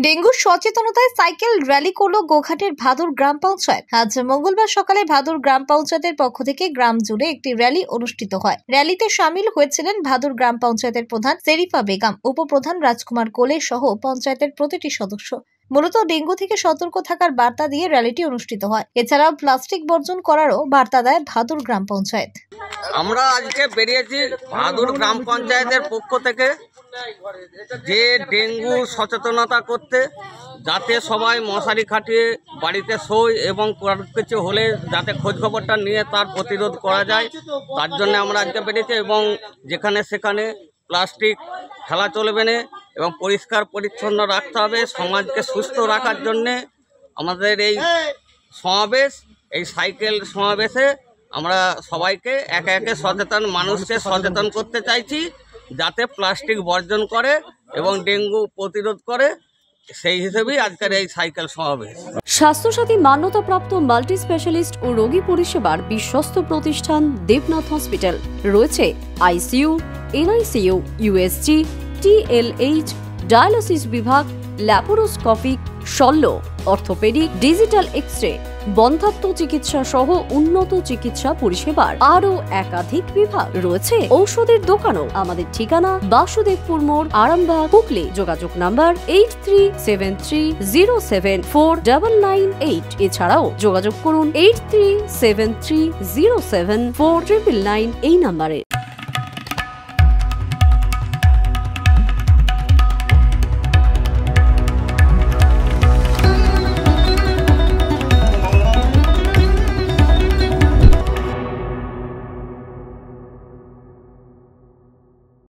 Dengue সচেতনতায় cycle rally করল গোঘাটের ভাদুর গ্রাম পঞ্চায়েত। আজ মঙ্গলবার সকালে ভাদুর গ্রাম পঞ্চায়েতের পক্ষ থেকে গ্রাম জুড়ে একটি র্যালি অনুষ্ঠিত হয়। র্যালিতে সামিল হয়েছিলেন ভাদুর গ্রাম পঞ্চায়েতের প্রধান সেরিফা বেগম, উপপ্রধান রাজকুমার কোলে সহ পঞ্চায়েতের প্রতিটি সদস্য। মূলত ডেঙ্গু থেকে সতর্ক থাকার বার্তা দিয়ে র্যালিটি অনুষ্ঠিত হয়। এছাড়াও প্লাস্টিক বর্জন করারও বার্তা দেয় ভাদুর গ্রাম পঞ্চায়েত। আমরা আজকে বেরিয়েছি ভাদুর গ্রাম পঞ্চায়েতের পক্ষ থেকে যে ডেঙ্গু সচেতনতা করতে, যাতে সবাই মশারি খাটিয়ে বাড়িতে শোয় এবং কিছু হলে যাতে খোঁজখবরটা নিয়ে তার প্রতিরোধ করা যায়, তার জন্য আমরা আজকে বেরিয়েছি। এবং যেখানে সেখানে প্লাস্টিক ফেলা চলবে না এবং পরিষ্কার পরিচ্ছন্ন রাখতে হবে। সমাজকে সুস্থ রাখার জন্যে আমাদের এই সমাবেশ, এই সাইকেল সমাবেশে আমরা সবাইকে একে একে মানুষকে সচেতন করতে চাইছি, যাতে প্লাস্টিক বর্জন করে এবং ডেঙ্গু প্রতিরোধ করে। সেই হিসেবেই আজকের এই সাইকেল সমাবেশ। স্বাস্থ্যসাথী মান্যতাপ্রাপ্ত মাল্টি স্পেশালিস্ট ও রোগী পরিষেবার বিশ্বস্ত প্রতিষ্ঠান দেবনাথ হসপিটাল। রয়েছে ICU, NICU, USG, TLH, dialysis বিভাগ, ল্যাপারোস্কোপিক, শল্য, অর্থোপেডিক, ডিজিটাল এক্স-রে, বন্ধ্যাত্ব চিকিৎসা সহ উন্নত চিকিৎসা পরিষেবার আরও একাধিক বিভাগ রয়েছে। ঔষধের দোকানও। আমাদের ঠিকানা বাসুদেবপুর মোড়, আরামবাগ, হুগলি। যোগাযোগ নাম্বার 8373074998। এছাড়াও যোগাযোগ করুন 8373074999 এই নাম্বারে।